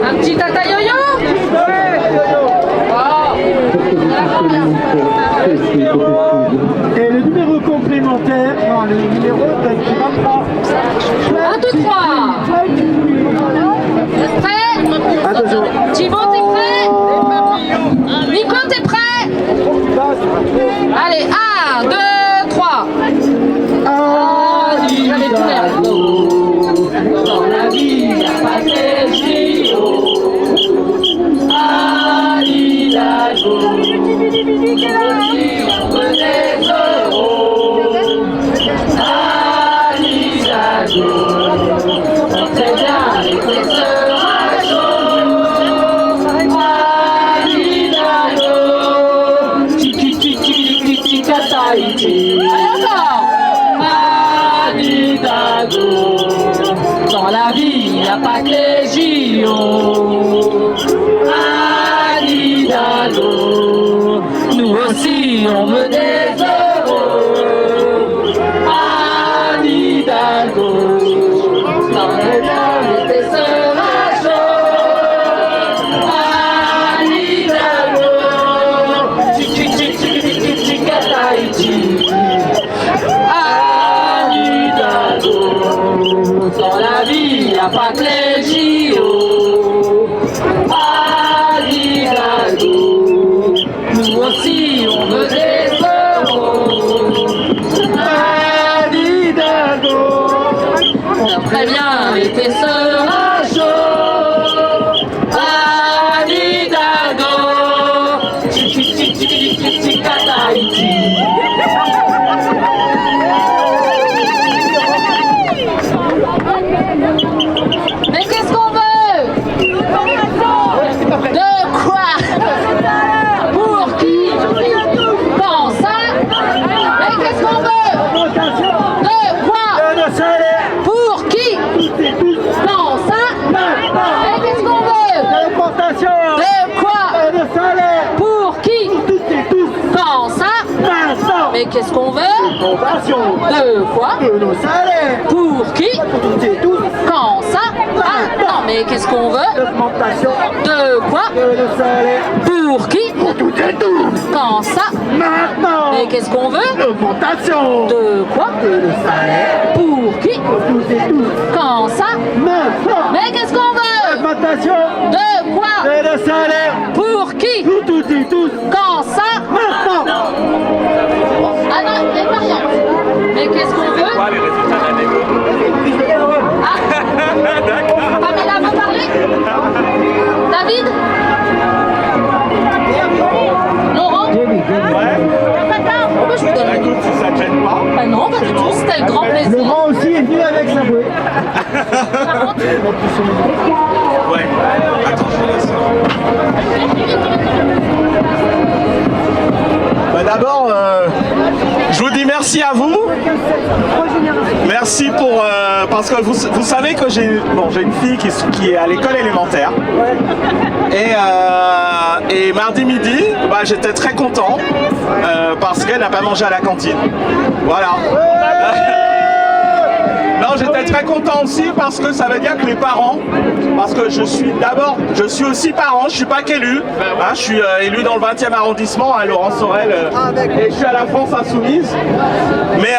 Un petit tata yo-yo. Et le numéro complémentaire, non, le numéro de 23. 1, 2, 3. Prêt? Attention. Thibaut, t'es prêt? Nico, t'es prêt? Allez, 1, 2, 3. J'avais tout l'air. Dans la vie, il n'y a pas que Gio. Alidago. On veut des euros. Alidago. On sait bien les professeurs à chaud. Alidago. Tiki-tiki-tiki-tiki-tiki-tiki. Allez encore. Alidago. Dans la vie, il n'y a pas que les JO. Alidago. Nous aussi, on veut des euros. Alidago. Dans le bien, l'été sera chaud. Alidago. Tiki-tiki-tiki-tiki-tiki-tiki. Alidago. Dans la vie, y a pas que les JO. Alidago. Nous aussi, on veut des euros. Alidago. Très bien, l'été sera chaud. Alidago. Tiki-tiki-tiki-tiki-tiki-tiki-tiki. Mais qu'est-ce qu'on veut? De quoi? Pour qui? Quand ça? Mais qu'est-ce qu'on veut? De quoi? Pour qui? Quand ça? Mais qu'est-ce qu'on veut? De quoi? Pour qui? Quand ça? Mais qu'est-ce qu'on veut? De quoi? Pour qui? Quand ça? Ah non, mais qu'est-ce qu'on veut? De quoi? Pour qui? Quand ça? Mais qu'est-ce qu'on veut? De quoi? Pour qui? Quand ça? Mais qu'est-ce qu'on veut? De quoi? Pour qui? Quand ça? Ah non, les variantes. Mais qu'est-ce qu'on veut? Les résultats de la négo. Ah, Pamela veut parler? David? Laurent? Ouais. Oh, bah, je vous donne. Écoute, si ça te gêne pas. Bah non, pas du tout, c'était un grand plaisir. Laurent aussi est venu avec sa bouée. Ouais. Attends, je laisse. Bah d'abord, je vous dis merci à vous. Merci pour parce que vous savez que j'ai une fille qui est à l'école élémentaire et mardi midi, bah, j'étais très content parce qu'elle n'a pas mangé à la cantine. Voilà. Non, j'étais très content aussi parce que ça veut dire que les parents, parce que je suis aussi parent, je suis pas qu'élu, hein, je suis élu dans le 20e arrondissement, hein, Laurent Sorel, et je suis à la France Insoumise. Mais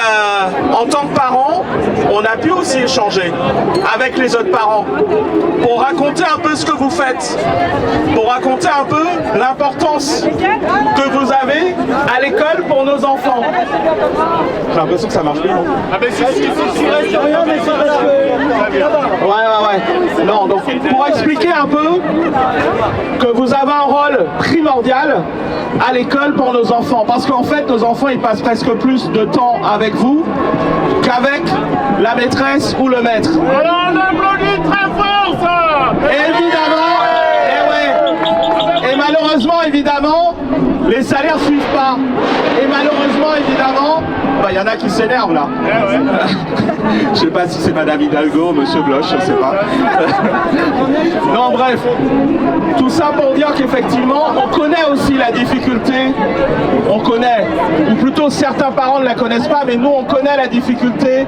en tant que parent, on a pu aussi échanger avec les autres parents pour raconter un peu ce que vous faites, pour raconter un peu l'importance que vous avez à l'école pour nos enfants. J'ai l'impression que ça marche plus, non? Ah ben Ouais. Non, donc pour expliquer un peu que vous avez un rôle primordial à l'école pour nos enfants. Parce qu'en fait, nos enfants, ils passent presque plus de temps avec vous qu'avec la maîtresse ou le maître. Alors on applaudit très fort ça. Évidemment, et malheureusement, évidemment, les salaires suivent pas. Et malheureusement, évidemment, bah il y en a qui s'énervent là. Je sais pas si c'est Madame Hidalgo, Monsieur Bloch, je sais pas. Non, bref, tout ça pour dire qu'effectivement, on connaît aussi la difficulté, on connaît, ou plutôt certains parents ne la connaissent pas, mais nous on connaît la difficulté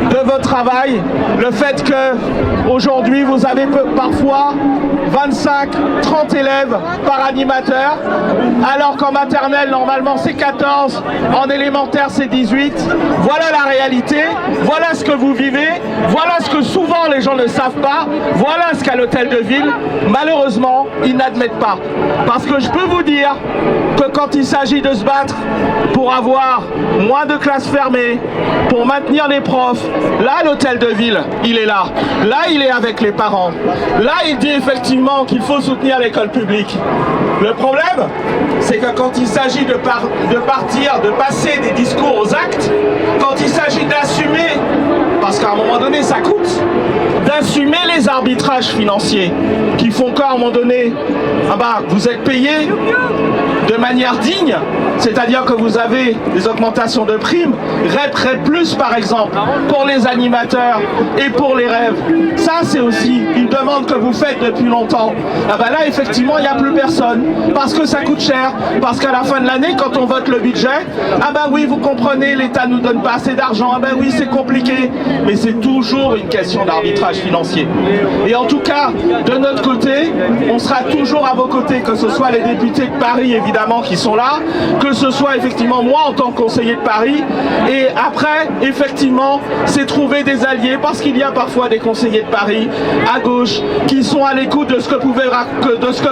de votre travail, le fait que aujourd'hui vous avez parfois 25, 30 élèves par animateur, alors qu'en maternelle normalement c'est 14, en élémentaire c'est 18. Voilà la réalité, voilà ce que vous vivez, voilà ce que souvent les gens ne savent pas, voilà ce qu'à l'hôtel de ville, malheureusement, ils n'admettent pas. Parce que je peux vous dire que quand il s'agit de se battre pour avoir moins de classes fermées, pour maintenir les profs, là l'hôtel de ville, il est là. Là il est avec les parents. Là il dit effectivement qu'il faut soutenir l'école publique. Le problème, c'est que quand il s'agit de partir, de passer des discours aux actes, quand il s'agit d'assumer, parce qu'à un moment donné ça coûte, d'assumer les arbitrages financiers qui font qu'à un moment donné, vous êtes payé de manière digne, c'est-à-dire que vous avez des augmentations de primes, REP plus par exemple, pour les animateurs et pour les rêves. Ça c'est aussi une demande que vous faites depuis longtemps. Là effectivement il n'y a plus personne, parce que ça coûte cher, parce qu'à la fin de l'année quand on vote le budget, oui vous comprenez, l'État nous donne pas assez d'argent, oui c'est compliqué, mais c'est toujours une question d'arbitrage financier. Et en tout cas, de notre côté, on sera toujours à vos côtés, que ce soit les députés de Paris évidemment qui sont là, que ce soit effectivement moi en tant que conseiller de Paris, et après effectivement c'est trouver des alliés, parce qu'il y a parfois des conseillers de Paris à gauche qui sont à l'écoute de ce que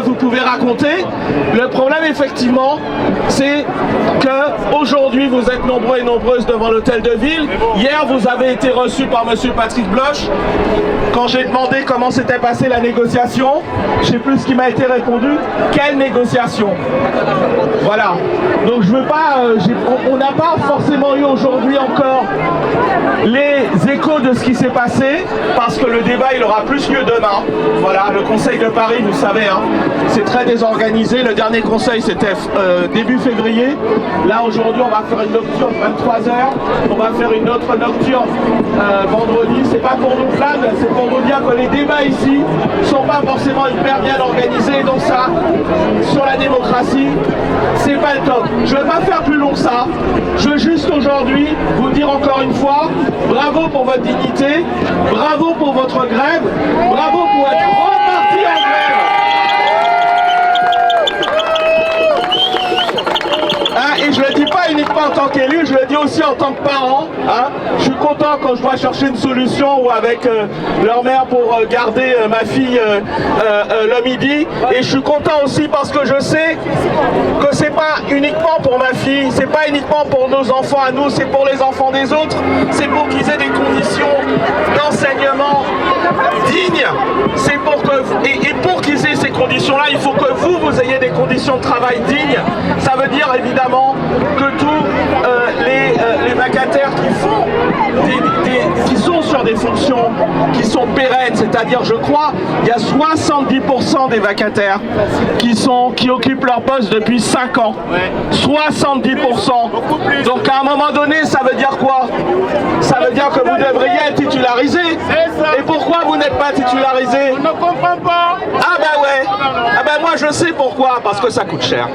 vous pouvez raconter. Le problème effectivement c'est que aujourd'hui vous êtes nombreux et nombreuses devant l'hôtel de ville. Hier vous avez été reçus par monsieur Patrick Bloch. Quand j'ai demandé comment s'était passée la négociation, je ne sais plus ce qui m'a été répondu. Quelle négociation? Voilà. Donc je veux pas, on n'a pas forcément eu aujourd'hui encore les échos de ce qui s'est passé, parce que le débat il aura plus lieu demain. Voilà, le Conseil de Paris, vous savez, c'est très désorganisé. Le dernier conseil c'était début février. Là aujourd'hui on va faire une nocturne 23h, on va faire une autre nocturne vendredi. C'est pas pour nous plaindre, c'est pour vous dire que les débats ici sont pas forcément hyper bien organisés, donc ça, sur la démocratie, c'est pas le top. Je vais pas faire plus long que ça. Je veux juste aujourd'hui vous dire encore une fois, bravo pour votre dignité, bravo pour votre grève, bravo pour être reparti en grève. Et je le dis pas uniquement en tant qu'élu, je le dis aussi en tant que parent. Je suis content quand je dois chercher une solution ou avec leur mère pour garder ma fille le midi. Et je suis content aussi parce que je sais que c'est pas uniquement pour ma fille, c'est pas uniquement pour nos enfants à nous, c'est pour les enfants des autres. C'est pour qu'ils aient des conditions d'enseignement dignes. C'est pour que et pour qu'ils aient ces conditions-là, il faut que vous ayez des conditions de travail dignes. Ça veut dire évidemment que tous les vacataires qui sont sur des fonctions qui sont pérennes, c'est-à-dire je crois il y a 70% des vacataires qui occupent leur poste depuis 5 ans. 70%. Donc à un moment donné, ça veut dire quoi? Ça veut dire que vous devriez être titularisé. Et pourquoi vous n'êtes pas titularisé? On ne comprend pas. Moi je sais pourquoi, parce que ça coûte cher.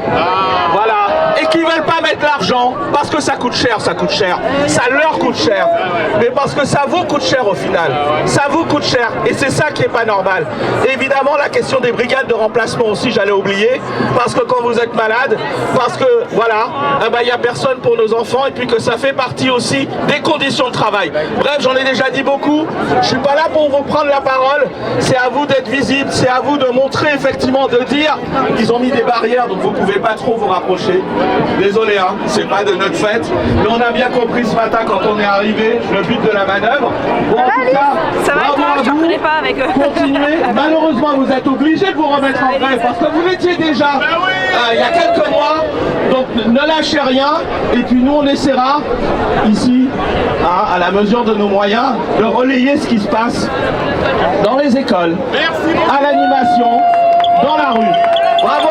Voilà. Et qu'ils veulent pas mettre l'argent, parce que ça coûte cher, ça leur coûte cher. Mais parce que ça vous coûte cher au final. Ça vous coûte cher. Et c'est ça qui est pas normal. Et évidemment la question des brigades de remplacement aussi, j'allais oublier, parce que quand vous êtes malade, parce que voilà, il n'y a personne pour nos enfants, et puis que ça fait partie aussi des conditions de travail. Bref, j'en ai déjà dit beaucoup. Je suis pas là pour vous prendre la parole. C'est à vous d'être visible, c'est à vous de montrer effectivement, de dire qu'ils ont mis des barrières, donc vous pouvez pas trop vous rapprocher. Désolé, c'est pas de notre fête, mais on a bien compris ce matin quand on est arrivé le but de la manœuvre. Bon, en tout cas, ça va, bravo à vous. pas avec eux. Continuez. Malheureusement, vous êtes obligés de vous remettre en grève parce que vous l'étiez déjà il y a quelques mois. Donc ne lâchez rien. Et puis nous, on essaiera ici, à la mesure de nos moyens, de relayer ce qui se passe dans les écoles, à l'animation, dans la rue. Bravo.